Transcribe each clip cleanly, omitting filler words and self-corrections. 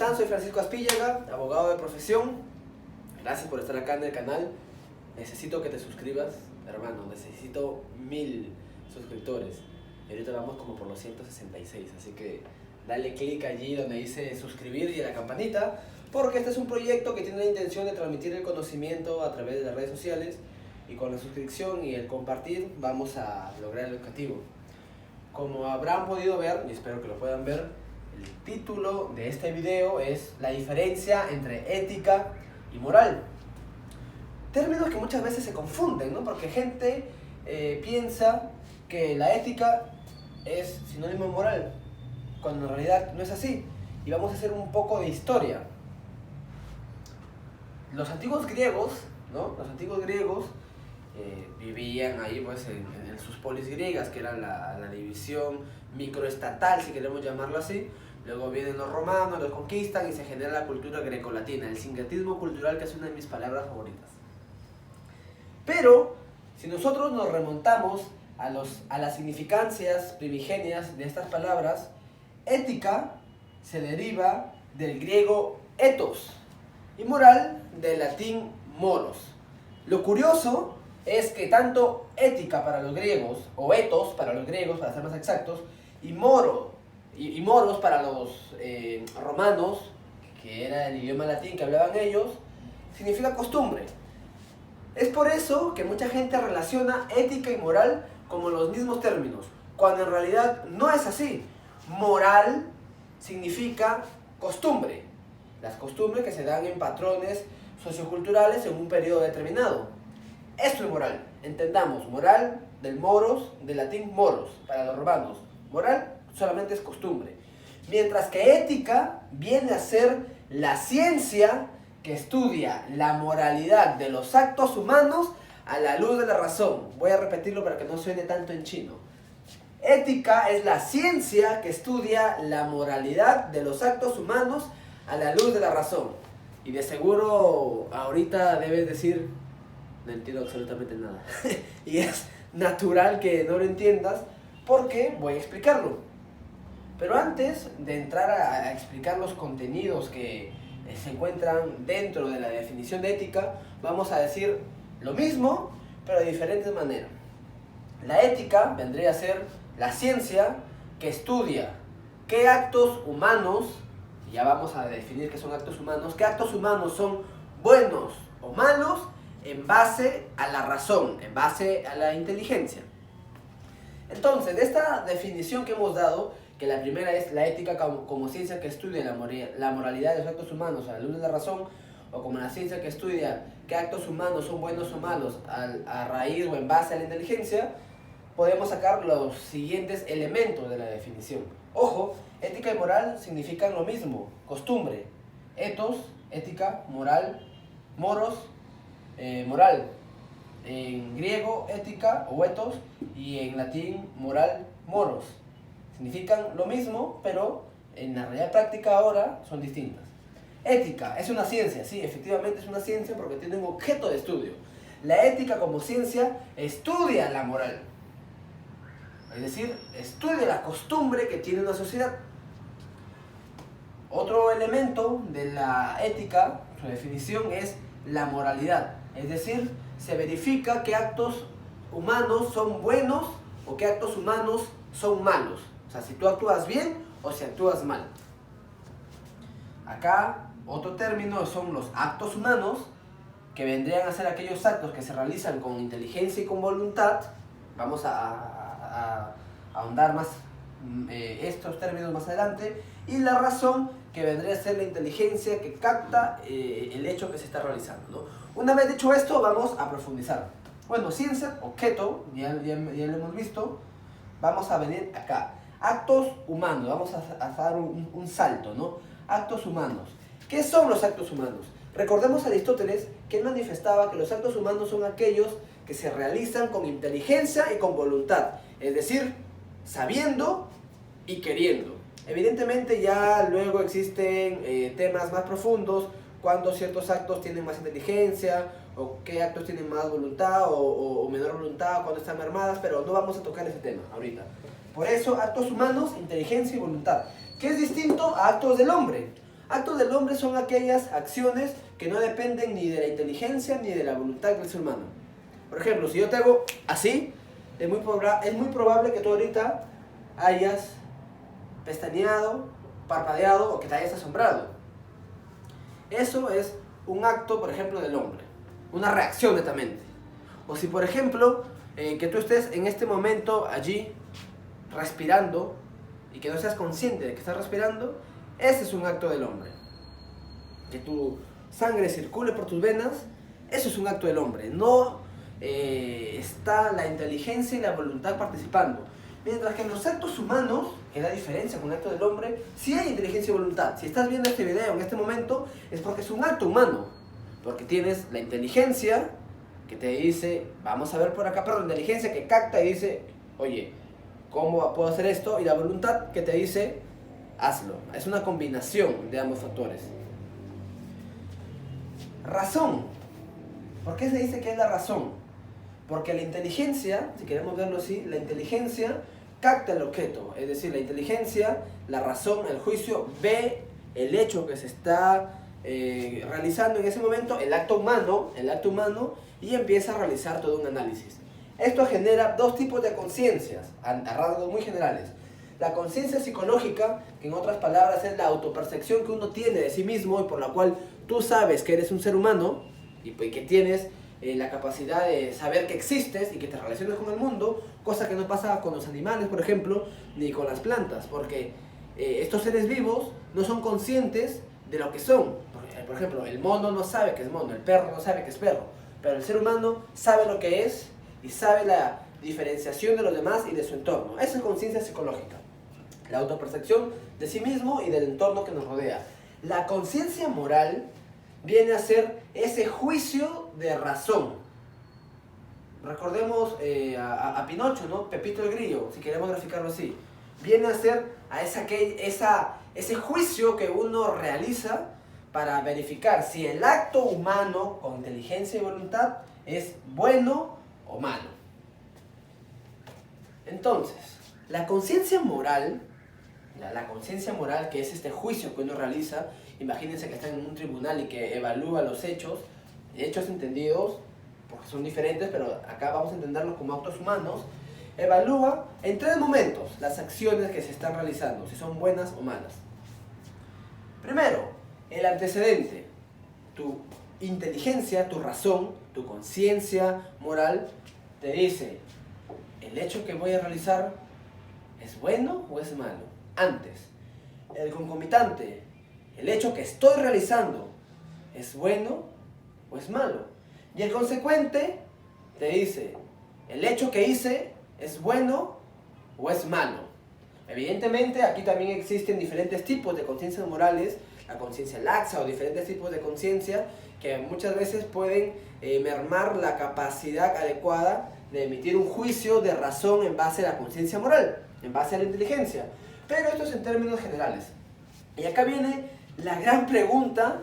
están? Soy Francisco Aspíllaga, abogado de profesión. Gracias por estar acá en el canal. Necesito que te suscribas, hermano. Necesito 1000 suscriptores. Y ahorita vamos como por los 166. Así que dale clic allí donde dice suscribir y a la campanita. Porque este es un proyecto que tiene la intención de transmitir el conocimiento a través de las redes sociales. Y con la suscripción y el compartir vamos a lograr el objetivo. Como habrán podido ver, y espero que lo puedan ver, el título de este video es la diferencia entre ética y moral. Términos que muchas veces se confunden, ¿no? Porque gente piensa que la ética es sinónimo de moral, cuando en realidad no es así. Y vamos a hacer un poco de historia. Los antiguos griegos, ¿no? Los antiguos griegos vivían ahí pues en sus polis griegas, que era la división microestatal, si queremos llamarlo así. Luego vienen los romanos, los conquistan y se genera la cultura grecolatina, el sincretismo cultural, que es una de mis palabras favoritas. Pero si nosotros nos remontamos a las significancias primigenias de estas palabras, ética se deriva del griego ethos y moral del latín moros. Lo curioso es que tanto ética para los griegos, o ethos para los griegos, para ser más exactos, y moros para los romanos, que era el idioma latín que hablaban ellos, significa costumbre. Es por eso que mucha gente relaciona ética y moral como los mismos términos, cuando en realidad no es así. Moral significa costumbre, las costumbres que se dan en patrones socioculturales en un periodo determinado. Esto es moral. Entendamos, moral del moros, del latín moros, para los romanos. Moral solamente es costumbre. Mientras que ética viene a ser la ciencia que estudia la moralidad de los actos humanos a la luz de la razón. Voy a repetirlo para que no suene tanto en chino. Ética es la ciencia que estudia la moralidad de los actos humanos a la luz de la razón. Y de seguro ahorita debes decir: no entiendo absolutamente nada. Y es natural que no lo entiendas, porque voy a explicarlo. Pero antes de entrar a explicar los contenidos que se encuentran dentro de la definición de ética, vamos a decir lo mismo, pero de diferentes maneras. La ética vendría a ser la ciencia que estudia qué actos humanos, y ya vamos a definir qué son actos humanos son buenos o malos, en base a la razón, en base a la inteligencia. Entonces, de esta definición que hemos dado, que la primera es la ética como ciencia que estudia la moralidad de los actos humanos a la luz de la razón, o como la ciencia que estudia qué actos humanos son buenos o malos a raíz o en base a la inteligencia, podemos sacar los siguientes elementos de la definición. Ojo, ética y moral significan lo mismo: costumbre. Ethos, ética; moral, moros, moral. En griego, ética o ethos, y en latín, moral, moros. Significan lo mismo, pero en la realidad práctica ahora son distintas. Ética es una ciencia, sí, efectivamente es una ciencia porque tiene un objeto de estudio. La ética como ciencia estudia la moral. Es decir, estudia la costumbre que tiene una sociedad. Otro elemento de la ética, su definición, es la moralidad. Es decir, se verifica qué actos humanos son buenos o qué actos humanos son malos. O sea, si tú actúas bien o si actúas mal. Acá, otro término son los actos humanos, que vendrían a ser aquellos actos que se realizan con inteligencia y con voluntad. Vamos a ahondar más estos términos más adelante. Y la razón, que vendría a ser la inteligencia que capta el hecho que se está realizando, ¿no? Una vez dicho esto, vamos a profundizar. Bueno, ciencia, objeto, ya lo hemos visto. Vamos a venir acá. Actos humanos, vamos a dar un salto, ¿no? Actos humanos. ¿Qué son los actos humanos? Recordemos a Aristóteles, que él manifestaba que los actos humanos son aquellos que se realizan con inteligencia y con voluntad. Es decir, sabiendo y queriendo. Evidentemente ya luego existen temas más profundos, cuando ciertos actos tienen más inteligencia, o qué actos tienen más voluntad o menor voluntad, cuando están mermadas, pero no vamos a tocar ese tema ahorita. Por eso, actos humanos, inteligencia y voluntad, que es distinto a actos del hombre. Actos del hombre son aquellas acciones que no dependen ni de la inteligencia ni de la voluntad del ser humano. Por ejemplo, si yo te hago así, es muy probable que tú ahorita hayas pestañeado, parpadeado o que te hayas asombrado. Eso es un acto, por ejemplo, del hombre, una reacción netamente. O si, por ejemplo, que tú estés en este momento allí respirando y que no seas consciente de que estás respirando, ese es un acto del hombre. Que tu sangre circule por tus venas, eso es un acto del hombre. No está la inteligencia y la voluntad participando. Mientras que en los actos humanos, que es la diferencia con el acto del hombre, sí hay inteligencia y voluntad. Si estás viendo este video en este momento, es porque es un acto humano. Porque tienes la inteligencia que te dice, vamos a ver por acá, pero la inteligencia que capta y dice, oye, ¿cómo puedo hacer esto? Y la voluntad que te dice, hazlo. Es una combinación de ambos factores. Razón. ¿Por qué se dice que es la razón? Porque la inteligencia, si queremos verlo así, la inteligencia capta el objeto. Es decir, la inteligencia, la razón, el juicio, ve el hecho que se está realizando en ese momento, el acto humano, y empieza a realizar todo un análisis. Esto genera dos tipos de conciencias, a rasgos muy generales. La conciencia psicológica, que en otras palabras es la autopercepción que uno tiene de sí mismo y por la cual tú sabes que eres un ser humano y que tienes la capacidad de saber que existes y que te relacionas con el mundo, cosa que no pasa con los animales, por ejemplo, ni con las plantas, porque estos seres vivos no son conscientes de lo que son. Por ejemplo, el mono no sabe que es mono, el perro no sabe que es perro, pero el ser humano sabe lo que es y sabe la diferenciación de los demás y de su entorno. Esa es conciencia psicológica, la autopercepción de sí mismo y del entorno que nos rodea. La conciencia moral viene a ser ese juicio de razón. Recordemos a Pinocho, ¿no? Pepito el Grillo, si queremos graficarlo así. Viene a ser ese juicio que uno realiza para verificar si el acto humano con inteligencia y voluntad es bueno o malo. Entonces, la conciencia moral, que es este juicio que uno realiza, imagínense que están en un tribunal y que evalúa los hechos entendidos, porque son diferentes, pero acá vamos a entenderlos como actos humanos, evalúa en tres momentos las acciones que se están realizando, si son buenas o malas. Primero, el antecedente, tu inteligencia, tu razón, tu conciencia moral, te dice, ¿el hecho que voy a realizar es bueno o es malo? Antes. El concomitante, el hecho que estoy realizando, ¿es bueno o es malo? Y el consecuente te dice, ¿el hecho que hice es bueno o es malo? Evidentemente aquí también existen diferentes tipos de conciencias morales, la conciencia laxa o diferentes tipos de conciencia que muchas veces pueden mermar la capacidad adecuada de emitir un juicio de razón en base a la conciencia moral, en base a la inteligencia. Pero esto es en términos generales. Y acá viene la gran pregunta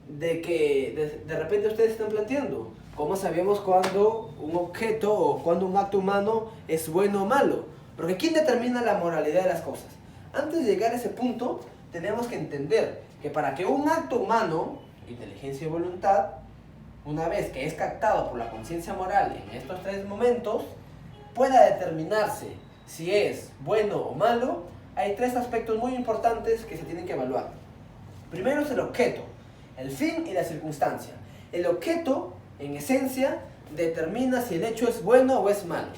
de que de repente ustedes están planteando. ¿Cómo sabemos cuando un objeto o cuando un acto humano es bueno o malo? Porque ¿quién determina la moralidad de las cosas? Antes de llegar a ese punto, tenemos que entender que para que un acto humano, inteligencia y voluntad, una vez que es captado por la conciencia moral en estos tres momentos, pueda determinarse si es bueno o malo, hay tres aspectos muy importantes que se tienen que evaluar. Primero es el objeto, el fin y la circunstancia. El objeto, en esencia, determina si el hecho es bueno o es malo.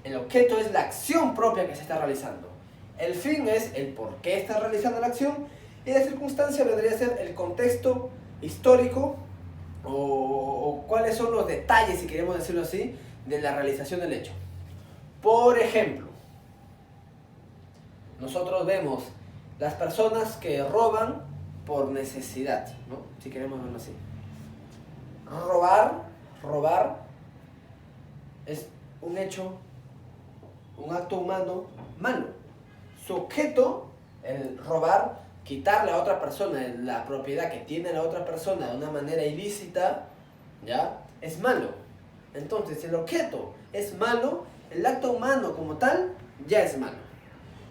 El objeto es la acción propia que se está realizando. El fin es el por qué está realizando la acción. Y la circunstancia vendría a ser el contexto histórico o cuáles son los detalles, si queremos decirlo así, de la realización del hecho. Por ejemplo, nosotros vemos las personas que roban por necesidad, ¿no? Si queremos verlo así. Robar es un hecho, un acto humano malo. Su objeto, el robar, quitarle a otra persona la propiedad que tiene la otra persona de una manera ilícita, ¿ya? Es malo. Entonces, si el objeto es malo, el acto humano como tal ya es malo.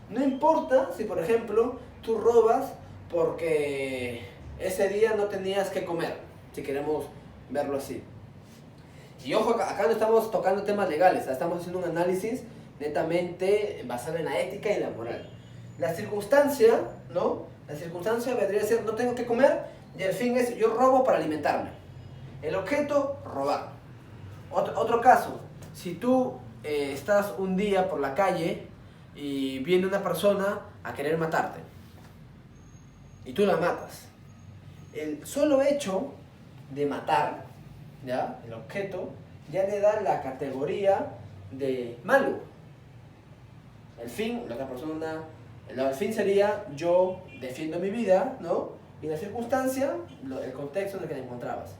No importa si, por ejemplo, Tú robas porque ese día no tenías que comer, si queremos verlo así. Y ojo, acá no estamos tocando temas legales, estamos haciendo un análisis netamente basado en la ética y la moral. La circunstancia, ¿no? La circunstancia vendría a ser, no tengo que comer, y el fin es, yo robo para alimentarme. El objeto, robar. Otro caso, si tú estás un día por la calle y viene una persona a querer matarte, y tú la matas. El solo hecho de matar, ¿ya? El objeto, ya le da la categoría de malo. El fin, la otra persona, el fin sería yo defiendo mi vida, ¿no? Y la circunstancia, el contexto en el que te encontrabas.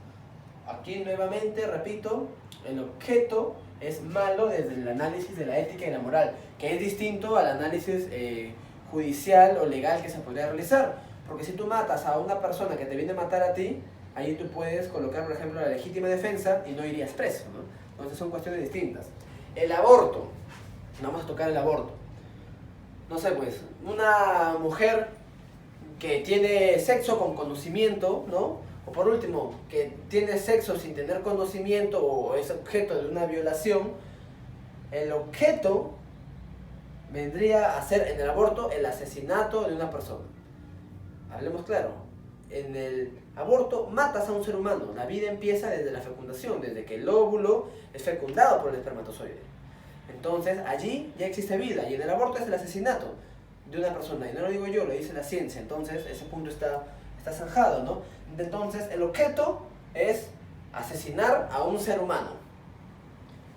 Aquí nuevamente, repito, el objeto es malo desde el análisis de la ética y la moral, que es distinto al análisis judicial o legal que se podría realizar. Porque si tú matas a una persona que te viene a matar a ti, ahí tú puedes colocar, por ejemplo, la legítima defensa y no irías preso, ¿no? Entonces son cuestiones distintas. El aborto, vamos a tocar el aborto. No sé, pues, una mujer que tiene sexo con conocimiento, ¿no? O por último, que tiene sexo sin tener conocimiento o es objeto de una violación, el objeto vendría a ser en el aborto el asesinato de una persona. Hablemos claro, en el aborto matas a un ser humano, la vida empieza desde la fecundación, desde que el óvulo es fecundado por el espermatozoide. Entonces allí ya existe vida y en el aborto es el asesinato de una persona, y no lo digo yo, lo dice la ciencia, entonces ese punto está zanjado, ¿no? Entonces el objeto es asesinar a un ser humano.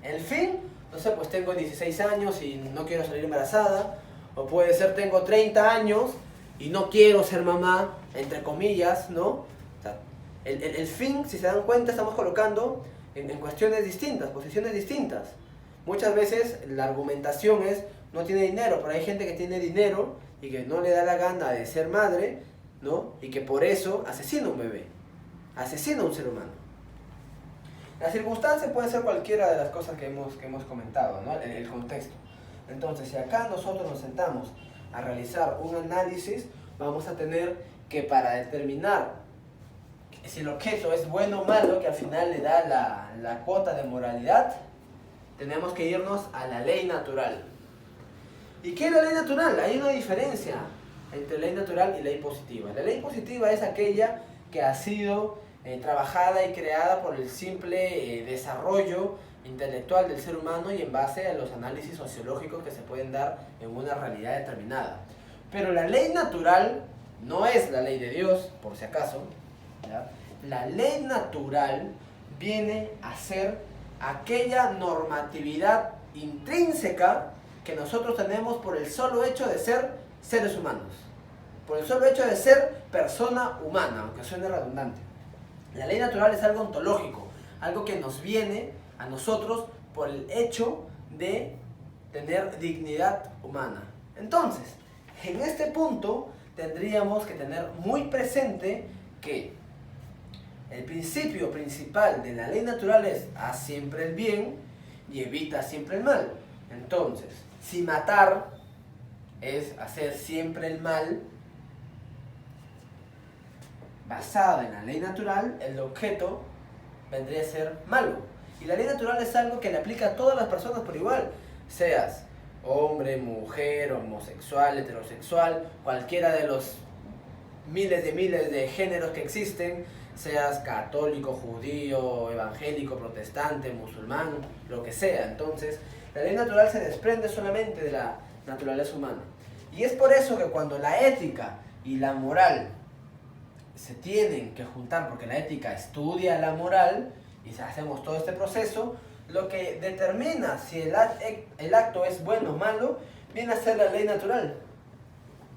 El fin, no sé, pues tengo 16 años y no quiero salir embarazada, o puede ser tengo 30 años y no quiero ser mamá, entre comillas, ¿no? O sea, el fin, si se dan cuenta, estamos colocando en cuestiones distintas, posiciones distintas. Muchas veces la argumentación es, no tiene dinero, pero hay gente que tiene dinero y que no le da la gana de ser madre, ¿no? Y que por eso asesina a un bebé, asesina a un ser humano. La circunstancia puede ser cualquiera de las cosas que hemos comentado, ¿no? El contexto. Entonces, si acá nosotros nos sentamos a realizar un análisis, vamos a tener que para determinar si el objeto es bueno o malo, que al final le da la cuota de moralidad, tenemos que irnos a la ley natural. ¿Y qué es la ley natural? Hay una diferencia entre ley natural y ley positiva. La ley positiva es aquella que ha sido trabajada y creada por el simple desarrollo intelectual del ser humano y en base a los análisis sociológicos que se pueden dar en una realidad determinada. Pero la ley natural no es la ley de Dios, por si acaso, ¿ya? La ley natural viene a ser aquella normatividad intrínseca que nosotros tenemos por el solo hecho de ser seres humanos, por el solo hecho de ser persona humana, aunque suene redundante. La ley natural es algo ontológico, algo que nos viene a nosotros por el hecho de tener dignidad humana. Entonces, en este punto tendríamos que tener muy presente que el principio principal de la ley natural es haz siempre el bien y evita siempre el mal. Entonces, si matar es hacer siempre el mal, basado en la ley natural, el objeto vendría a ser malo. Y la ley natural es algo que le aplica a todas las personas por igual, seas hombre, mujer, homosexual, heterosexual, cualquiera de los miles de géneros que existen, seas católico, judío, evangélico, protestante, musulmán, lo que sea. Entonces, la ley natural se desprende solamente de la naturaleza humana. Y es por eso que cuando la ética y la moral se tienen que juntar, porque la ética estudia la moral, y hacemos todo este proceso, lo que determina si el acto es bueno o malo, viene a ser la ley natural.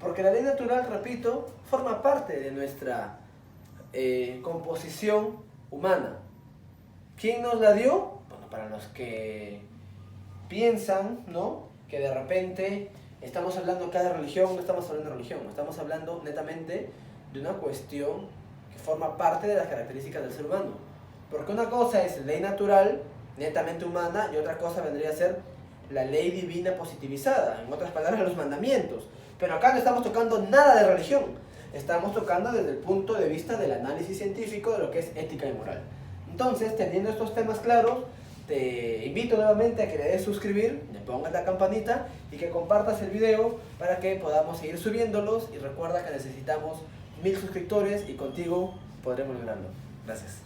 Porque la ley natural, repito, forma parte de nuestra composición humana. ¿Quién nos la dio? Bueno, para los que piensan, ¿no?, que de repente estamos hablando acá de religión, no estamos hablando de religión, estamos hablando netamente de una cuestión que forma parte de las características del ser humano. Porque una cosa es ley natural, netamente humana, y otra cosa vendría a ser la ley divina positivizada, en otras palabras, los mandamientos. Pero acá no estamos tocando nada de religión, estamos tocando desde el punto de vista del análisis científico de lo que es ética y moral. Entonces, teniendo estos temas claros, te invito nuevamente a que le des suscribir, le pongas la campanita y que compartas el video para que podamos seguir subiéndolos, y recuerda que necesitamos 1000 suscriptores y contigo podremos lograrlo. Gracias.